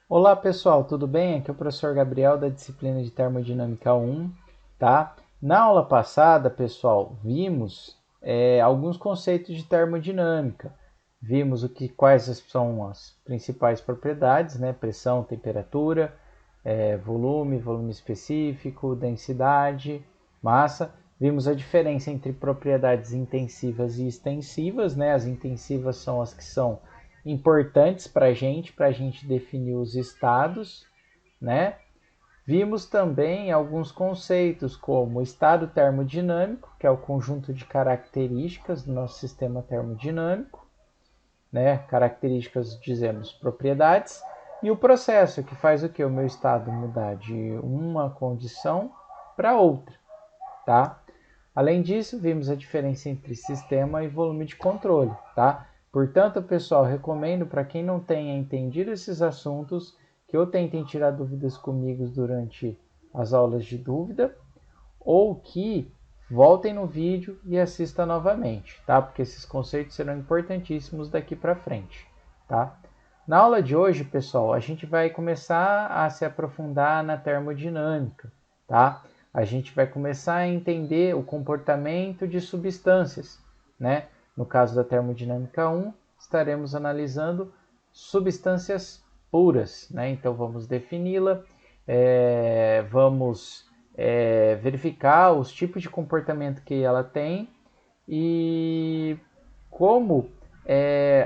Olá pessoal, tudo bem? Aqui é o professor Gabriel da disciplina de Termodinâmica 1, tá? Na aula passada, pessoal, vimos alguns conceitos de termodinâmica. Vimos quais são as principais propriedades, né? Pressão, temperatura, volume específico, densidade, massa. Vimos a diferença entre propriedades intensivas e extensivas, né? As intensivas são as que são importantes para a gente definir os estados, né? Vimos também alguns conceitos como estado termodinâmico, que é o conjunto de características do nosso sistema termodinâmico, né? Características, dizemos, propriedades, e o processo, que faz o que? O meu estado mudar de uma condição para outra, tá? Além disso, vimos a diferença entre sistema e volume de controle, tá? Portanto, pessoal, recomendo para quem não tenha entendido esses assuntos que ou tentem tirar dúvidas comigo durante as aulas de dúvida ou que voltem no vídeo e assista novamente, tá? Porque esses conceitos serão importantíssimos daqui para frente, tá? Na aula de hoje, pessoal, a gente vai começar a se aprofundar na termodinâmica, tá? A gente vai começar a entender o comportamento de substâncias, né? No caso da termodinâmica 1, estaremos analisando substâncias puras, né? Então vamos defini-la, vamos verificar os tipos de comportamento que ela tem e como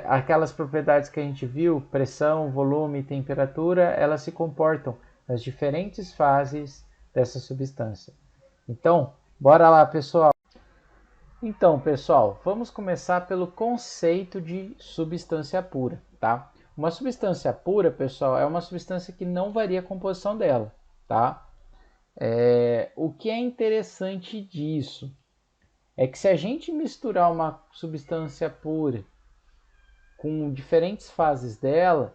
aquelas propriedades que a gente viu, pressão, volume, temperatura, elas se comportam nas diferentes fases dessa substância. Então, bora lá, pessoal. Então, pessoal, vamos começar pelo conceito de substância pura, tá? Uma substância pura, pessoal, é uma substância que não varia a composição dela, tá? O que é interessante disso é que se a gente misturar uma substância pura com diferentes fases dela,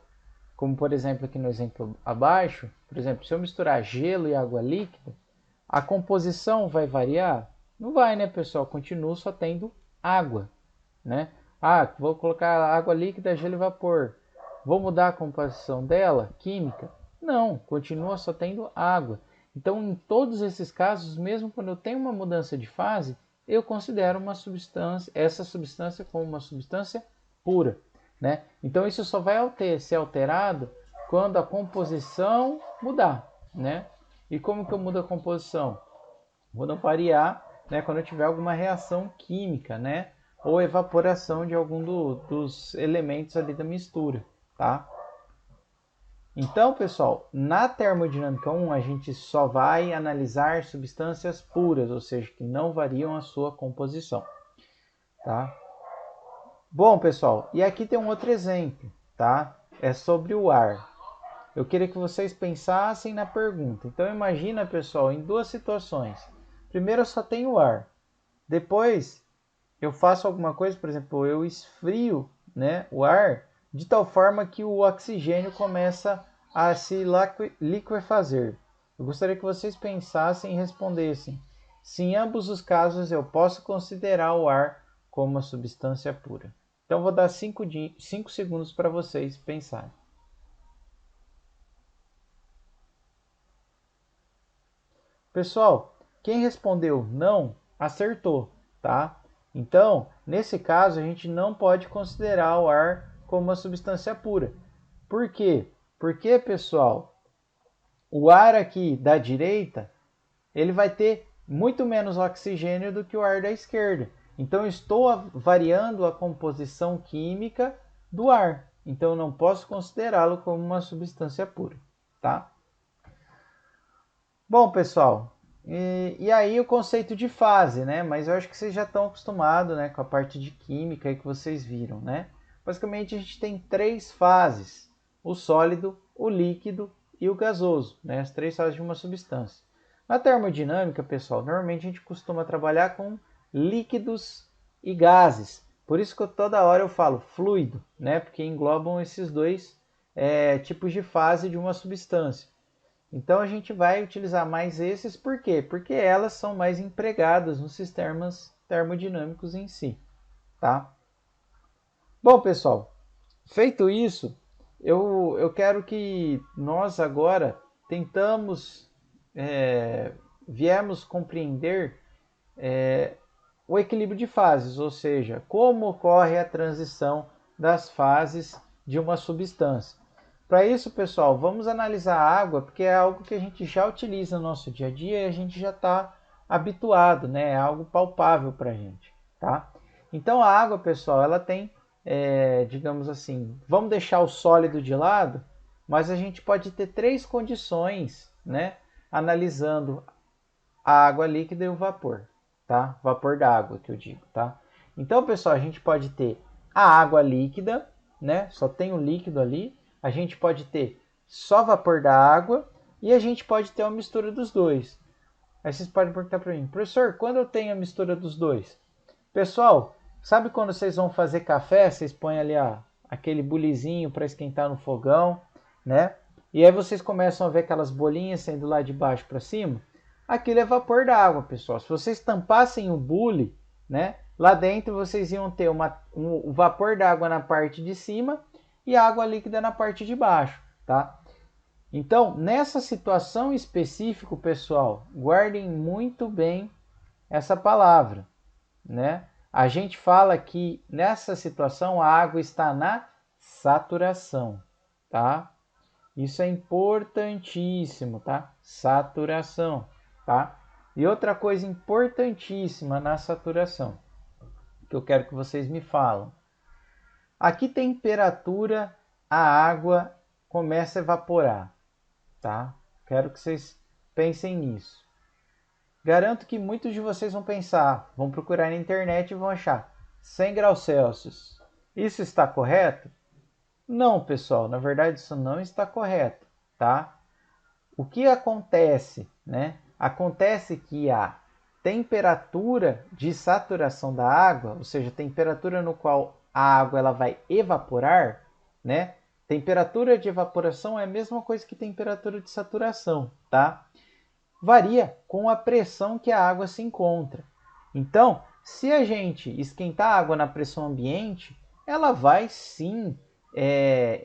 como por exemplo aqui no exemplo abaixo, por exemplo, se eu misturar gelo e água líquida, a composição vai variar? Não vai, né, pessoal? Continua só tendo água, né? Ah, vou colocar água líquida, gelo e vapor. Vou mudar a composição dela, química? Não, continua só tendo água. Então, em todos esses casos, mesmo quando eu tenho uma mudança de fase, eu considero essa substância como uma substância pura, né? Então, isso só vai ser alterado quando a composição mudar, né? E como que eu mudo a composição? Vou não variar, né, quando eu tiver alguma reação química, né, ou evaporação de algum dos elementos ali da mistura, tá? Então, pessoal, na termodinâmica 1 a gente só vai analisar substâncias puras, ou seja, que não variam a sua composição, tá? Bom, pessoal, e aqui tem um outro exemplo, tá? É sobre o ar. Eu queria que vocês pensassem na pergunta. Então, imagina, pessoal, em duas situações. Primeiro, eu só tenho ar. Depois, eu faço alguma coisa, por exemplo, eu esfrio, né, o ar de tal forma que o oxigênio começa a se liquefazer. Eu gostaria que vocês pensassem e respondessem se em ambos os casos eu posso considerar o ar como uma substância pura. Então, vou dar 5 segundos para vocês pensarem. Pessoal, quem respondeu não, acertou, tá? Então, nesse caso, a gente não pode considerar o ar como uma substância pura. Por quê? Porque, pessoal, o ar aqui da direita, ele vai ter muito menos oxigênio do que o ar da esquerda. Então, eu estou variando a composição química do ar. Então, eu não posso considerá-lo como uma substância pura, tá? Bom, pessoal, e aí o conceito de fase, né? Mas eu acho que vocês já estão acostumados, né, com a parte de química aí que vocês viram, né? Basicamente a gente tem três fases: o sólido, o líquido e o gasoso, né? As três fases de uma substância. Na termodinâmica, pessoal, normalmente a gente costuma trabalhar com líquidos e gases. Por isso que toda hora eu falo fluido, né? Porque englobam esses dois tipos de fase de uma substância. Então a gente vai utilizar mais esses, por quê? Porque elas são mais empregadas nos sistemas termodinâmicos em si, tá? Bom, pessoal, feito isso, eu quero que nós agora tentamos, viemos compreender o equilíbrio de fases, ou seja, como ocorre a transição das fases de uma substância. Para isso, pessoal, vamos analisar a água, porque é algo que a gente já utiliza no nosso dia a dia e a gente já está habituado, né? É algo palpável para a gente, tá? Então, a água, pessoal, ela tem, digamos assim, vamos deixar o sólido de lado, mas a gente pode ter três condições, né? Analisando a água líquida e o vapor, tá? Vapor da água que eu digo, tá? Então, pessoal, a gente pode ter a água líquida, né? Só tem o líquido ali. A gente pode ter só vapor da água e a gente pode ter uma mistura dos dois. Aí vocês podem perguntar para mim, professor, quando eu tenho a mistura dos dois? Pessoal, sabe quando vocês vão fazer café, vocês põem ali aquele bulizinho para esquentar no fogão, né? E aí vocês começam a ver aquelas bolinhas saindo lá de baixo para cima. Aquilo é vapor d'água, pessoal. Se vocês tampassem o bule, né? Lá dentro vocês iam ter o vapor d'água na parte de cima e a água líquida na parte de baixo, tá? Então, nessa situação específica, pessoal, guardem muito bem essa palavra, né? A gente fala que nessa situação a água está na saturação, tá? Isso é importantíssimo, tá? Saturação, tá? E outra coisa importantíssima na saturação, que eu quero que vocês me falam. A que temperatura a água começa a evaporar, tá? Quero que vocês pensem nisso. Garanto que muitos de vocês vão pensar, vão procurar na internet e vão achar 100 graus Celsius. Isso está correto? Não, pessoal, na verdade isso não está correto, tá? O que acontece, né? Acontece que a temperatura de saturação da água, ou seja, a temperatura no qual a água ela vai evaporar, né? Temperatura de evaporação é a mesma coisa que temperatura de saturação, tá? Varia com a pressão que a água se encontra. Então, se a gente esquentar a água na pressão ambiente, ela vai sim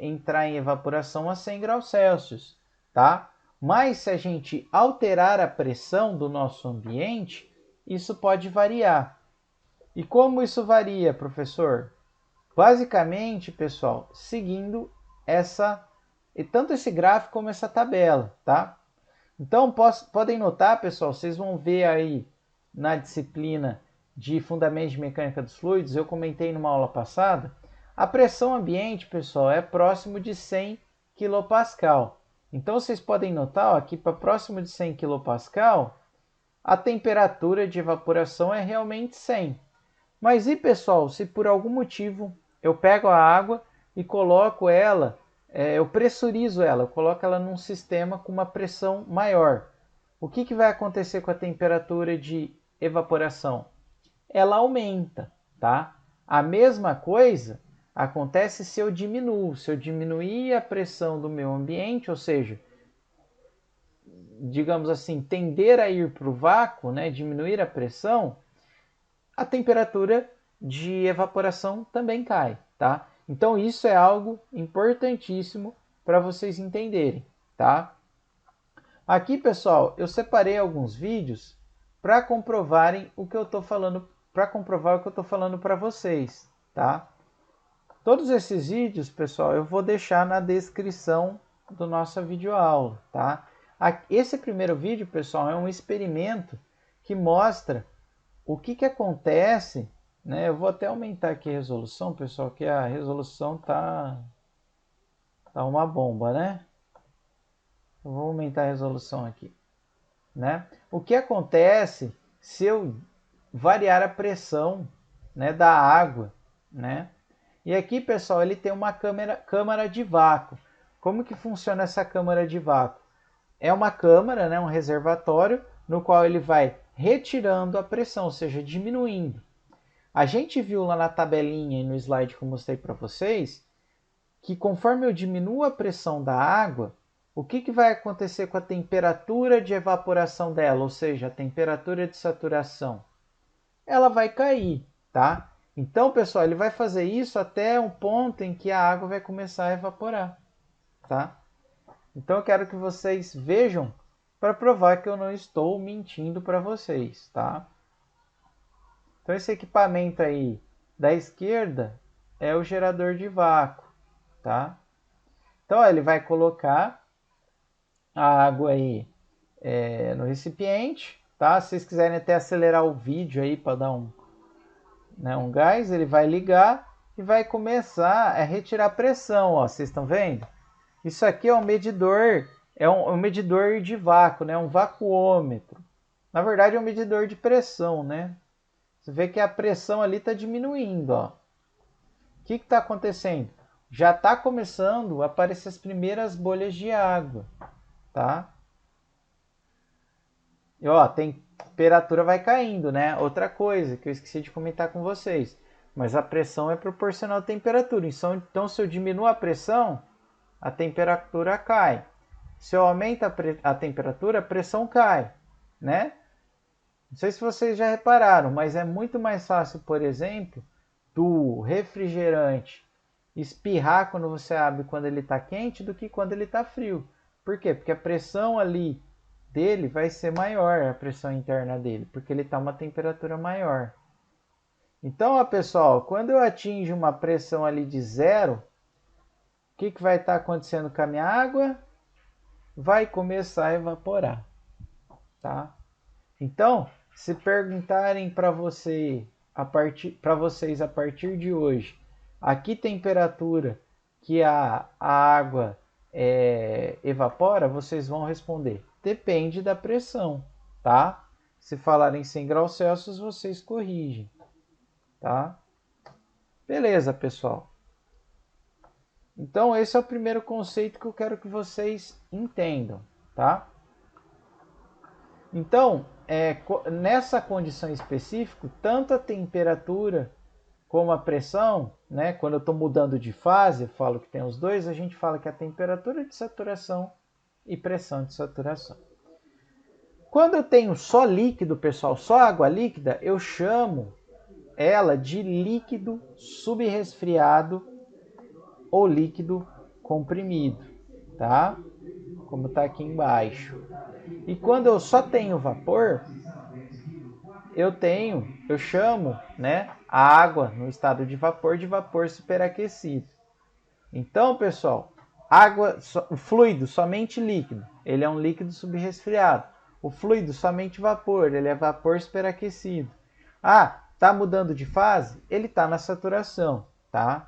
entrar em evaporação a 100 graus Celsius, tá? Mas se a gente alterar a pressão do nosso ambiente, isso pode variar. E como isso varia, professor? Basicamente, pessoal, seguindo tanto esse gráfico como essa tabela, tá? Então, podem notar, pessoal, vocês vão ver aí na disciplina de Fundamentos de Mecânica dos Fluidos, eu comentei numa aula passada, a pressão ambiente, pessoal, é próximo de 100 kPa. Então, vocês podem notar ó, que para próximo de 100 kPa, a temperatura de evaporação é realmente 100. Mas e, pessoal, se por algum motivo eu pego a água e coloco ela, eu pressurizo ela, eu coloco ela num sistema com uma pressão maior. O que vai acontecer com a temperatura de evaporação? Ela aumenta, tá? A mesma coisa acontece se eu diminuo. Se eu diminuir a pressão do meu ambiente, ou seja, digamos assim, tender a ir para o vácuo, né, diminuir a pressão, a temperatura de evaporação também cai, tá? Então isso é algo importantíssimo para vocês entenderem, tá? Aqui, pessoal, eu separei alguns vídeos para comprovarem o que eu estou falando, para comprovar o que eu estou falando para vocês, tá? Todos esses vídeos, pessoal, eu vou deixar na descrição do nossa videoaula, tá? Esse primeiro vídeo, pessoal, é um experimento que mostra o que acontece, né? Eu vou até aumentar aqui a resolução, pessoal, que a resolução tá uma bomba, né? Eu vou aumentar a resolução aqui, né? O que acontece se eu variar a pressão, né, da água, né? E aqui, pessoal, ele tem uma câmara de vácuo. Como que funciona essa câmara de vácuo? É uma câmara, né, um reservatório, no qual ele vai retirando a pressão, ou seja, diminuindo. A gente viu lá na tabelinha e no slide que eu mostrei para vocês, que conforme eu diminuo a pressão da água, o que vai acontecer com a temperatura de evaporação dela, ou seja, a temperatura de saturação? Ela vai cair, tá? Então, pessoal, ele vai fazer isso até um ponto em que a água vai começar a evaporar, tá? Então eu quero que vocês vejam para provar que eu não estou mentindo para vocês, tá? Então esse equipamento aí da esquerda é o gerador de vácuo, tá? Então ó, ele vai colocar a água aí no recipiente, tá? Se vocês quiserem até acelerar o vídeo aí para dar um gás, ele vai ligar e vai começar a retirar pressão, ó. Vocês estão vendo? Isso aqui é um medidor, um medidor de vácuo, né? Um vacuômetro. Na verdade é um medidor de pressão, né? Você vê que a pressão ali está diminuindo, ó. O que está acontecendo? Já está começando a aparecer as primeiras bolhas de água, tá? E ó, a temperatura vai caindo, né? Outra coisa que eu esqueci de comentar com vocês. Mas a pressão é proporcional à temperatura. Então, se eu diminuo a pressão, a temperatura cai. Se eu aumento a temperatura, a pressão cai, né? Não sei se vocês já repararam, mas é muito mais fácil, por exemplo, do refrigerante espirrar quando você abre quando ele está quente do que quando ele está frio. Por quê? Porque a pressão ali dele vai ser maior, a pressão interna dele, porque ele está a uma temperatura maior. Então, ó, pessoal, quando eu atingo uma pressão ali de zero, o que vai estar acontecendo com a minha água? Vai começar a evaporar, tá? Então, se perguntarem para vocês a partir de hoje, a que temperatura que a água evapora, vocês vão responder: depende da pressão, tá? Se falarem 100 graus Celsius, vocês corrigem, tá? Beleza, pessoal. Então, esse é o primeiro conceito que eu quero que vocês entendam, tá? Então, nessa condição específica, tanto a temperatura como a pressão, né? Quando eu estou mudando de fase, eu falo que tem os dois, a gente fala que a temperatura de saturação e pressão de saturação. Quando eu tenho só líquido, pessoal, só água líquida, eu chamo ela de líquido subresfriado ou líquido comprimido, tá? Como está aqui embaixo. E quando eu só tenho vapor, eu chamo, né, a água no estado de vapor superaquecido. Então, pessoal, o fluido somente líquido, ele é um líquido subresfriado. O fluido somente vapor, ele é vapor superaquecido. Ah, tá mudando de fase? Ele tá na saturação, tá?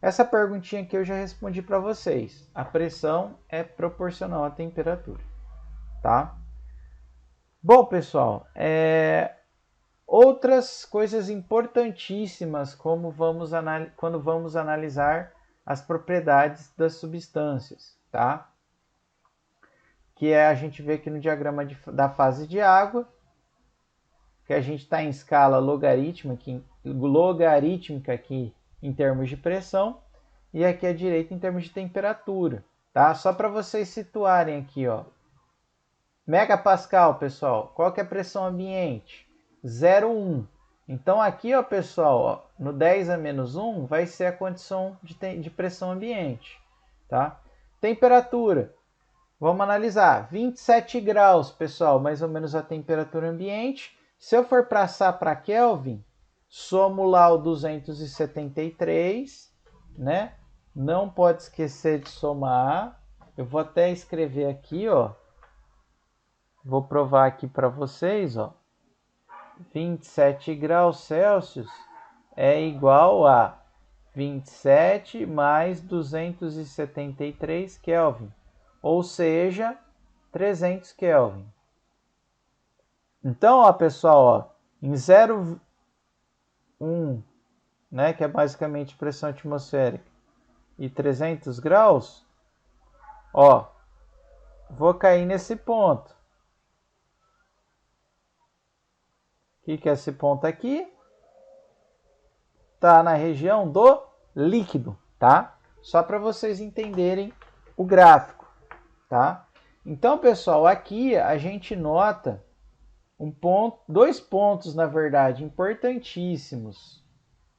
Essa perguntinha aqui eu já respondi para vocês. A pressão é proporcional à temperatura, tá? Bom, pessoal, outras coisas importantíssimas quando vamos analisar as propriedades das substâncias, tá? Que a gente vê aqui no diagrama da fase de água, que a gente está em escala logarítmica aqui em termos de pressão, e aqui à direita em termos de temperatura, tá? Só para vocês situarem aqui, ó. Megapascal, pessoal, qual que é a pressão ambiente? 0,1. Então aqui, ó, pessoal, ó, no 10 a menos 1 vai ser a condição de pressão ambiente, tá? Temperatura, vamos analisar, 27 graus, pessoal, mais ou menos a temperatura ambiente. Se eu for passar para Kelvin, somo lá o 273, né? Não pode esquecer de somar. Eu vou até escrever aqui, ó. Vou provar aqui para vocês, ó. 27 graus Celsius é igual a 27 mais 273 Kelvin, ou seja, 300 Kelvin. Então, ó, pessoal, ó, em 0,1, né, que é basicamente pressão atmosférica, e 300 graus, ó, vou cair nesse ponto. O que é esse ponto aqui? Está na região do líquido, tá? Só para vocês entenderem o gráfico, tá? Então, pessoal, aqui a gente nota dois pontos, na verdade, importantíssimos,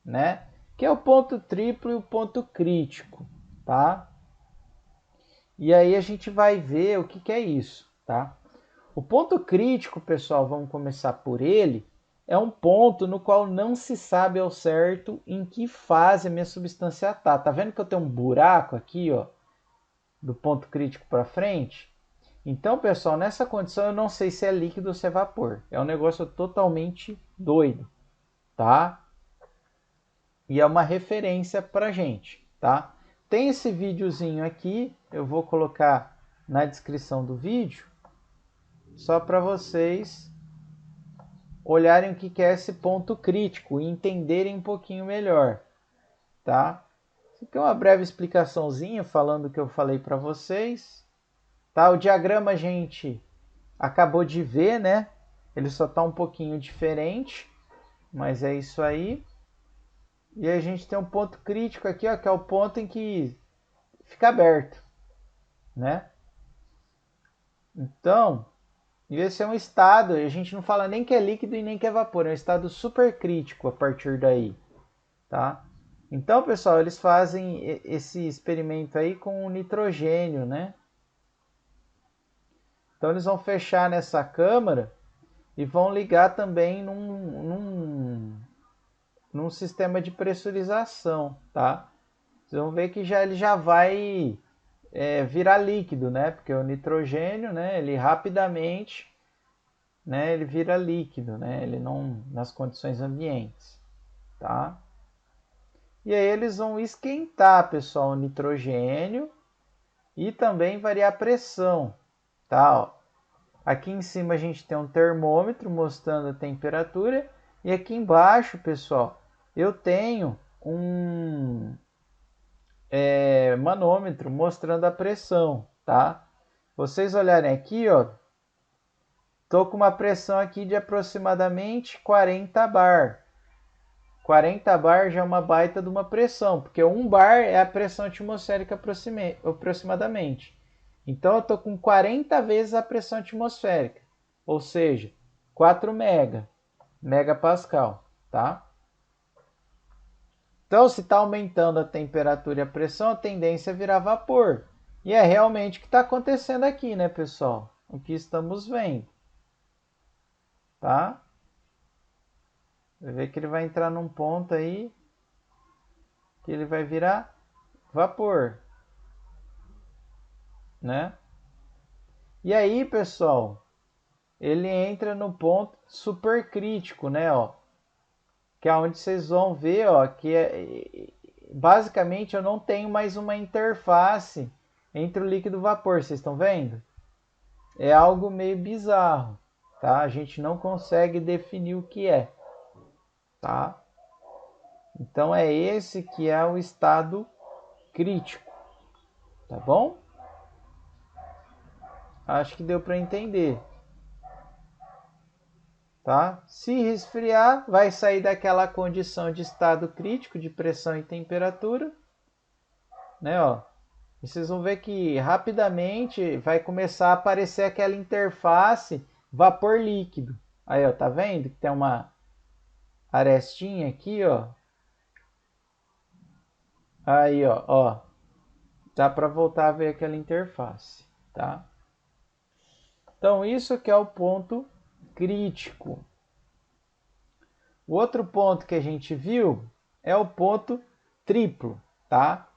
né? Que é o ponto triplo e o ponto crítico, tá? E aí a gente vai ver o que, que é isso, tá? O ponto crítico, pessoal, vamos começar por ele, é um ponto no qual não se sabe ao certo em que fase a minha substância está. Tá vendo que eu tenho um buraco aqui, ó, do ponto crítico para frente? Então, pessoal, nessa condição eu não sei se é líquido ou se é vapor. É um negócio totalmente doido, tá? E é uma referência para gente, tá? Tem esse videozinho aqui, eu vou colocar na descrição do vídeo, só para vocês olharem o que é esse ponto crítico e entenderem um pouquinho melhor, tá? Isso aqui é uma breve explicaçãozinha falando o que eu falei para vocês, tá? O diagrama a gente acabou de ver, né? Ele só está um pouquinho diferente, mas é isso aí. E a gente tem um ponto crítico aqui, ó, que é o ponto em que fica aberto, né? Então, esse é um estado, a gente não fala nem que é líquido e nem que é vapor, é um estado supercrítico a partir daí, tá? Então, pessoal, eles fazem esse experimento aí com o nitrogênio, né? Então, eles vão fechar nessa câmara e vão ligar também num sistema de pressurização, tá? Vocês vão ver que ele já vai virar líquido, né? Porque o nitrogênio, né? Ele rapidamente, né? Ele vira líquido, né? Ele não nas condições ambientes, tá? E aí eles vão esquentar, pessoal, o nitrogênio e também variar a pressão, tá? Ó, aqui em cima a gente tem um termômetro mostrando a temperatura e aqui embaixo, pessoal, eu tenho um manômetro mostrando a pressão, tá? Vocês olharem aqui, ó, tô com uma pressão aqui de aproximadamente 40 bar. 40 bar já é uma baita de uma pressão, porque 1 bar é a pressão atmosférica aproximadamente. Então eu estou com 40 vezes a pressão atmosférica, ou seja, 4 megapascal, tá? Então, se está aumentando a temperatura e a pressão, a tendência é virar vapor. E é realmente o que está acontecendo aqui, né, pessoal? O que estamos vendo, tá? Vai ver que ele vai entrar num ponto aí que ele vai virar vapor, né? E aí, pessoal, ele entra no ponto supercrítico, né, ó? Que é onde vocês vão ver, ó, que basicamente eu não tenho mais uma interface entre o líquido e o vapor, vocês estão vendo? É algo meio bizarro, tá? A gente não consegue definir o que é, tá? Então é esse que é o estado crítico, tá bom? Acho que deu para entender, tá? Se resfriar, vai sair daquela condição de estado crítico de pressão e temperatura, né, ó? E vocês vão ver que rapidamente vai começar a aparecer aquela interface vapor líquido. Aí, ó, tá vendo que tem uma arestinha aqui, ó. Aí, ó, dá para voltar a ver aquela interface, tá? Então, isso que é o ponto crítico. O outro ponto que a gente viu é o ponto triplo, tá?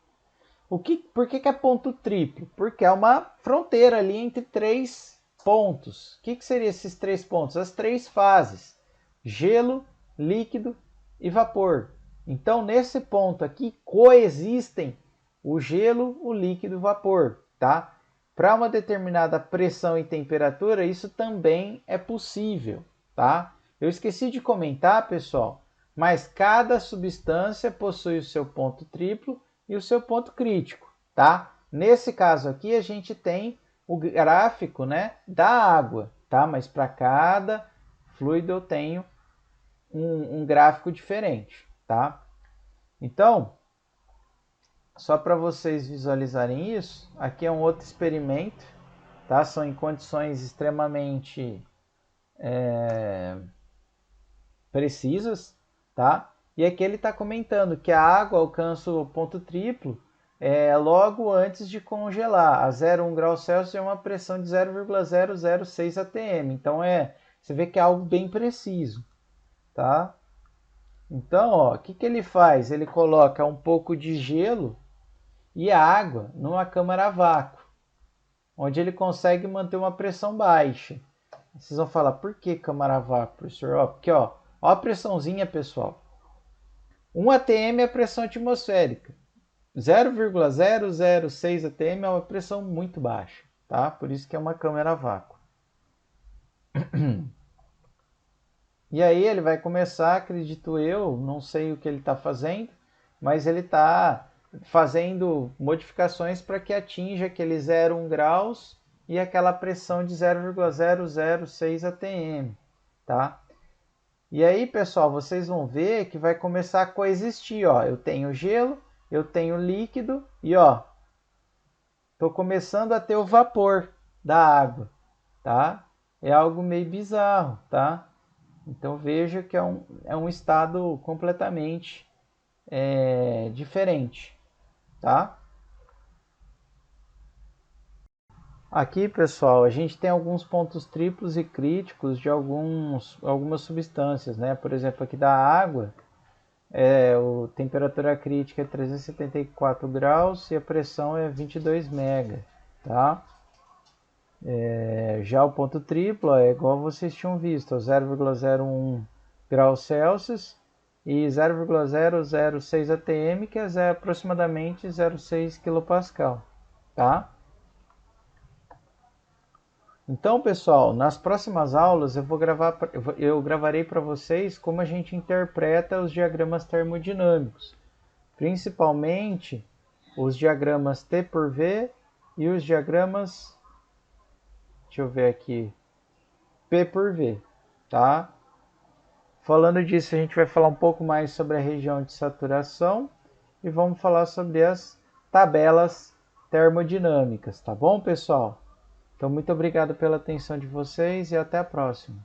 Por que é ponto triplo? Porque é uma fronteira ali entre três pontos. O que seriam esses três pontos? As três fases: gelo, líquido e vapor. Então, nesse ponto aqui, coexistem o gelo, o líquido e o vapor, tá? Para uma determinada pressão e temperatura, isso também é possível, tá? Eu esqueci de comentar, pessoal, mas cada substância possui o seu ponto triplo e o seu ponto crítico, tá? Nesse caso aqui, a gente tem o gráfico, né, da água, tá? Mas para cada fluido eu tenho um gráfico diferente, tá? Então, só para vocês visualizarem isso, aqui é um outro experimento, tá? São em condições extremamente precisas, tá? E aqui ele está comentando que a água alcança o ponto triplo logo antes de congelar. A 0,1 graus Celsius é uma pressão de 0,006 atm. Então você vê que é algo bem preciso, tá? Então, o que ele faz? Ele coloca um pouco de gelo e água numa câmara a vácuo, onde ele consegue manter uma pressão baixa. Vocês vão falar, por que câmara a vácuo, professor? Porque a pressãozinha, pessoal. 1 atm é a pressão atmosférica. 0,006 atm é uma pressão muito baixa, tá? Por isso que é uma câmara a vácuo. E aí ele vai começar, acredito eu, não sei o que ele está fazendo, mas ele está fazendo modificações para que atinja aquele 0,1 graus e aquela pressão de 0,006 atm, tá? E aí, pessoal, vocês vão ver que vai começar a coexistir, ó. Eu tenho gelo, eu tenho líquido e, tô começando a ter o vapor da água, tá? É algo meio bizarro, tá? Então veja que é um estado completamente diferente, tá? Aqui, pessoal, a gente tem alguns pontos triplos e críticos de algumas substâncias, né? Por exemplo, aqui da água, a temperatura crítica é 374 graus e a pressão é 22 mega, tá? Já o ponto triplo é igual vocês tinham visto, 0,01 graus Celsius e 0,006 atm, que é aproximadamente 0,6 kPa, tá? Então, pessoal, nas próximas aulas eu gravarei para vocês como a gente interpreta os diagramas termodinâmicos, principalmente os diagramas T por V e os diagramas, deixa eu ver aqui, P por V, tá? Falando disso, a gente vai falar um pouco mais sobre a região de saturação e vamos falar sobre as tabelas termodinâmicas, tá bom, pessoal? Então, muito obrigado pela atenção de vocês e até a próxima.